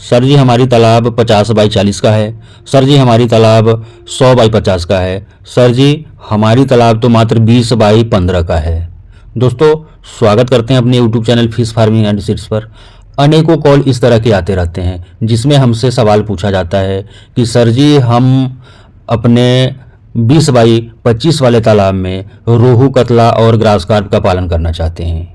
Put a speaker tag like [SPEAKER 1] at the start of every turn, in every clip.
[SPEAKER 1] Sir जी हमारी तालाब 50 by 40 का है। सर जी हमारी तालाब 100 बाई 50 का है। सर जी हमारी तालाब तो मात्र 20 बाई 15 का है। दोस्तों, स्वागत करते हैं अपने YouTube channel fish farming and seeds पर। अनेकों कॉल इस तरह के आते रहते हैं जिसमें हमसे सवाल पूछा जाता है कि सर जी हम अपने 20 बाई 25 वाले तालाब में रोहू, कतला और ग्रास कार्प का पालन करना चाहते हैं।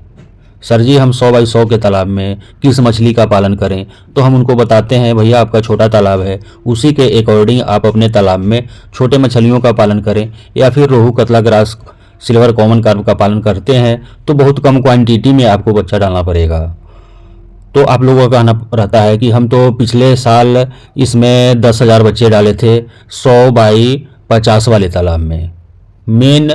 [SPEAKER 1] सर जी हम 100 बाई 100 के तालाब में किस मछली का पालन करें? तो हम उनको बताते हैं भैया आपका छोटा तालाब है, उसी के अकॉर्डिंग आप अपने तालाब में छोटे मछलियों का पालन करें, या फिर रोहू, कतला, ग्रास, सिल्वर, कॉमन कार्प का पालन करते हैं तो बहुत कम क्वांटिटी में आपको बच्चा डालना पड़ेगा। तो आप लोगों का कहना रहता है कि हम तो पिछले साल इसमें 10,000 बच्चे डाले थे 100 बाई 50 वाले तालाब में। मेन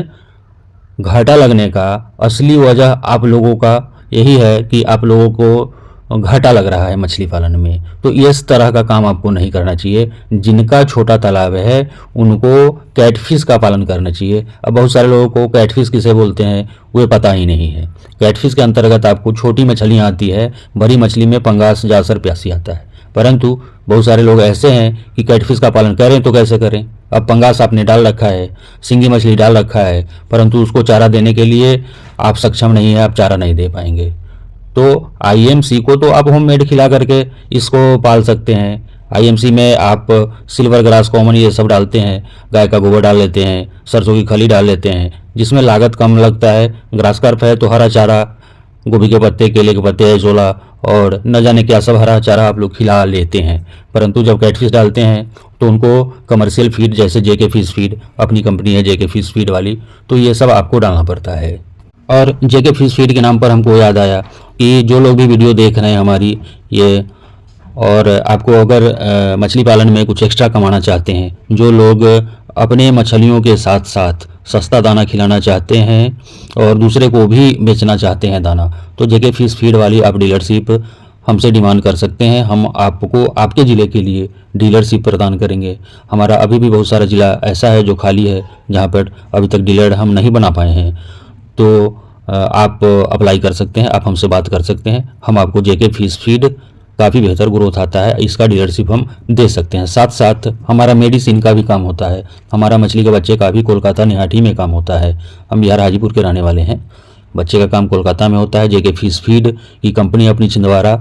[SPEAKER 1] घाटा लगने का असली वजह आप लोगों का यही है कि आप लोगों को घाटा लग रहा है मछली पालन में। तो इस तरह का काम आपको नहीं करना चाहिए। जिनका छोटा तालाब है उनको कैटफिश का पालन करना चाहिए। अब बहुत सारे लोगों को कैटफिश किसे बोलते हैं वो पता ही नहीं है। कैटफिश के अंतर्गत आपको छोटी मछलियाँ आती है, बड़ी मछली में पंगास, जासर, प्यासी आता है। परंतु बहुत सारे लोग ऐसे हैं कि कैटफिश का पालन करें तो कैसे करें? अब पंगास आपने डाल रखा है, सिंगी मछली डाल रखा है, परंतु उसको चारा देने के लिए आप सक्षम नहीं है, आप चारा नहीं दे पाएंगे। तो आईएमसी को तो आप होममेड खिला करके इसको पाल सकते हैं। आईएमसी में आप सिल्वर, ग्रास, कॉमन ये सब डालते हैं, गाय का गोबर डाल लेते हैं, सरसों की खली डाल लेते हैं, जिसमें लागत कम लगता है। ग्रास कार्प है तो हरा चारा, गोभी के पत्ते, केले के पत्ते, झोला और न जाने क्या सब हरा चारा आप लोग खिला लेते हैं। परंतु जब कैटफिश डालते हैं तो उनको कमर्शियल फीड, जैसे जेके फिश फीड, अपनी कंपनी है जेके फिश फीड वाली, तो ये सब आपको डालना पड़ता है। और जेके फिश फीड के नाम पर हमको याद आया कि जो लोग भी वीडियो देख रहे हैं हमारी ये, और आपको अगर मछली पालन में कुछ एक्स्ट्रा कमाना चाहते हैं, जो लोग अपने मछलियों के साथ साथ सस्ता दाना खिलाना चाहते हैं और दूसरे को भी बेचना चाहते हैं दाना, तो जेके फिश फीड वाली आप डीलरशिप हमसे डिमांड कर सकते हैं। हम आपको आपके ज़िले के लिए डीलरशिप प्रदान करेंगे। हमारा अभी भी बहुत सारा ज़िला ऐसा है जो खाली है, जहाँ पर अभी तक डीलर हम नहीं बना पाए हैं। तो आप अप्लाई कर सकते हैं, आप हमसे बात कर सकते हैं। हम आपको जेके फिश फीड काफ़ी बेहतर ग्रोथ आता है, इसका डीलरशिप हम दे सकते हैं। साथ साथ हमारा मेडिसिन का भी काम होता है। हमारा मछली के बच्चे का भी कोलकाता, निहाटी में काम होता है। हम बिहार हाजीपुर के रहने वाले हैं। बच्चे का काम कोलकाता में होता है। जेके फिश फीड की कंपनी अपनी छिंदवाड़ा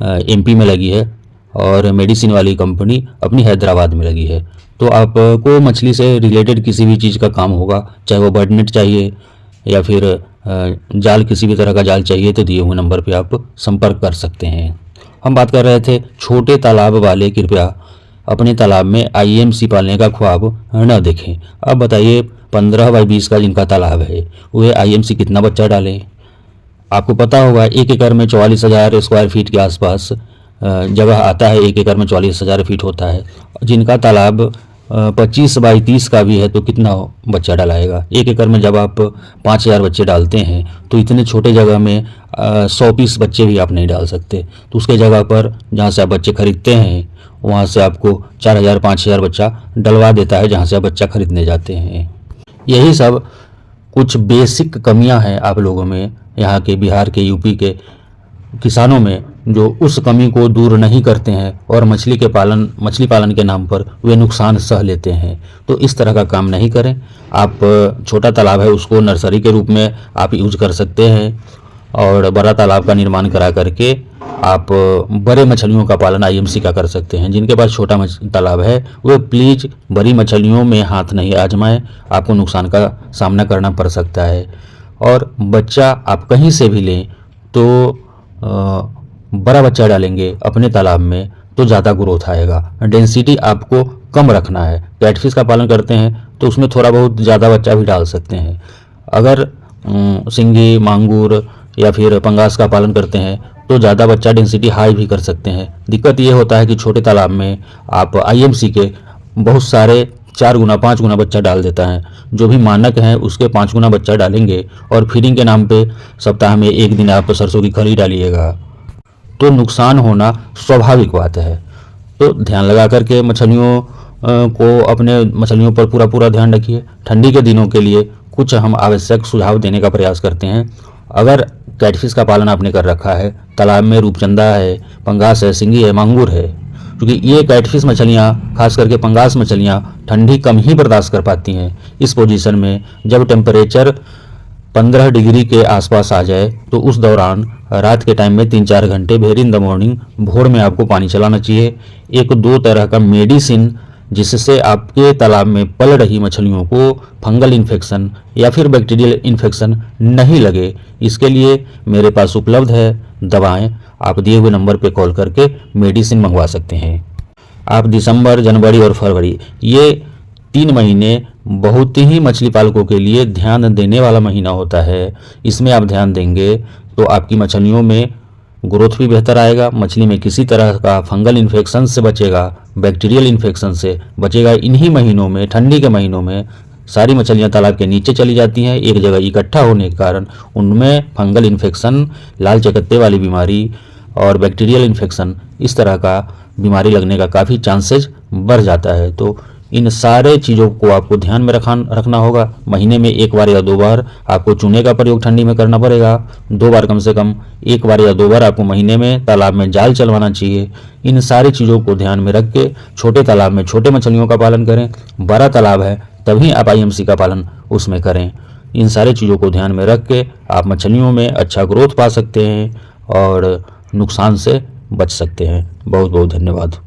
[SPEAKER 1] एमपी में लगी है और मेडिसिन वाली कंपनी अपनी हैदराबाद में लगी है। तो आपको मछली से रिलेटेड किसी भी चीज़ का काम होगा, चाहे वो बर्ड नेट चाहिए या फिर जाल, किसी भी तरह का जाल चाहिए, तो दिए हुए नंबर पे आप संपर्क कर सकते हैं। हम बात कर रहे थे छोटे तालाब वाले कृपया अपने तालाब में आईएमसी पालने का ख्वाब न देखें। अब बताइए 15 बाई 20 का जिनका तालाब है वह आईएमसी कितना बच्चा डालें? आपको पता होगा 1 एकड़ में 44,000 स्क्वायर फीट के आसपास जगह आता है। 1 एकड़ में 44,000 फीट होता है। जिनका तालाब 25 बाई 30 का भी है तो कितना बच्चा डलाएगा? 1 एकड़ में जब आप 5,000 बच्चे डालते हैं तो इतने छोटे जगह में 100 पीस बच्चे भी आप नहीं डाल सकते। तो उसके जगह पर जहाँ से आप बच्चे खरीदते हैं वहाँ से आपको 4,000 5,000 बच्चा डलवा देता है, जहाँ से आप बच्चा खरीदने जाते हैं। यही सब कुछ बेसिक कमियां हैं आप लोगों में, यहाँ के, बिहार के, यूपी के किसानों में, जो उस कमी को दूर नहीं करते हैं और मछली पालन के नाम पर वे नुकसान सह लेते हैं। तो इस तरह का काम नहीं करें। आप छोटा तालाब है उसको नर्सरी के रूप में आप यूज कर सकते हैं और बड़ा तालाब का निर्माण करा करके आप बड़े मछलियों का पालन आईएमसी का कर सकते हैं। जिनके पास छोटा तालाब है वे प्लीज़ बड़ी मछलियों में हाथ नहीं आजमाएं, आपको नुकसान का सामना करना पड़ सकता है। और बच्चा आप कहीं से भी लें तो बड़ा बच्चा डालेंगे अपने तालाब में तो ज़्यादा ग्रोथ आएगा। डेंसिटी आपको कम रखना है। कैटफिश का पालन करते हैं तो उसमें थोड़ा बहुत ज़्यादा बच्चा भी डाल सकते हैं। अगर सिंगी, मांगूर या फिर पंगास का पालन करते हैं तो ज़्यादा बच्चा डेंसिटी हाई भी कर सकते हैं। दिक्कत ये होता है कि छोटे तालाब में आप आईएमसी के बहुत सारे 4 गुना 5 गुना बच्चा डाल देता है। जो भी मानक है उसके 5 गुना बच्चा डालेंगे और फीडिंग के नाम पे सप्ताह में 1 दिन आप सरसों की खली डालिएगा तो नुकसान होना स्वाभाविक बात है। तो ध्यान लगा करके मछलियों को, अपने मछलियों पर पूरा ध्यान रखिए। ठंडी के दिनों के लिए कुछ हम आवश्यक सुझाव देने का प्रयास करते हैं। अगर कैटफिश का पालन आपने कर रखा है, तालाब में रूपचंदा है, पंगास है, सिंगी है, मांगुर है, क्योंकि ये कैटफिश मछलियाँ, खास करके पंगास मछलियाँ ठंडी कम ही बर्दाश्त कर पाती हैं। इस पोजीशन में जब टेम्परेचर 15 डिग्री के आसपास आ जाए तो उस दौरान रात के टाइम में 3-4 घंटे वेरी इन द मॉर्निंग भोर में आपको पानी चलाना चाहिए। एक दो तरह का मेडिसिन जिससे आपके तालाब में पल रही मछलियों को फंगल इन्फेक्शन या फिर बैक्टीरियल इन्फेक्शन नहीं लगे, इसके लिए मेरे पास उपलब्ध है दवाएं। आप दिए हुए नंबर पे कॉल करके मेडिसिन मंगवा सकते हैं। आप दिसंबर, जनवरी और फरवरी ये 3 महीने बहुत ही मछली पालकों के लिए ध्यान देने वाला महीना होता है। इसमें आप ध्यान देंगे तो आपकी मछलियों में ग्रोथ भी बेहतर आएगा, मछली में किसी तरह का फंगल इन्फेक्शन से बचेगा, बैक्टीरियल इन्फेक्शन से बचेगा। इन्हीं महीनों में, ठंडी के महीनों में सारी मछलियां तालाब के नीचे चली जाती हैं, एक जगह इकट्ठा होने के कारण उनमें फंगल इन्फेक्शन, लाल चकत्ते वाली बीमारी और बैक्टीरियल इन्फेक्शन, इस तरह का बीमारी लगने का काफ़ी चांसेस बढ़ जाता है। तो इन सारे चीज़ों को आपको ध्यान में रखना होगा। महीने में 1 बार या 2 बार आपको चूने का प्रयोग ठंडी में करना पड़ेगा, 2 बार कम से कम, 1 बार या 2 बार आपको महीने में तालाब में जाल चलवाना चाहिए। इन सारी चीज़ों को ध्यान में रख के छोटे तालाब में छोटे मछलियों का पालन करें, बड़ा तालाब है तभी आप IMC का पालन उसमें करें। इन सारी चीज़ों को ध्यान में रख के आप मछलियों में अच्छा ग्रोथ पा सकते हैं और नुकसान से बच सकते हैं। बहुत बहुत धन्यवाद।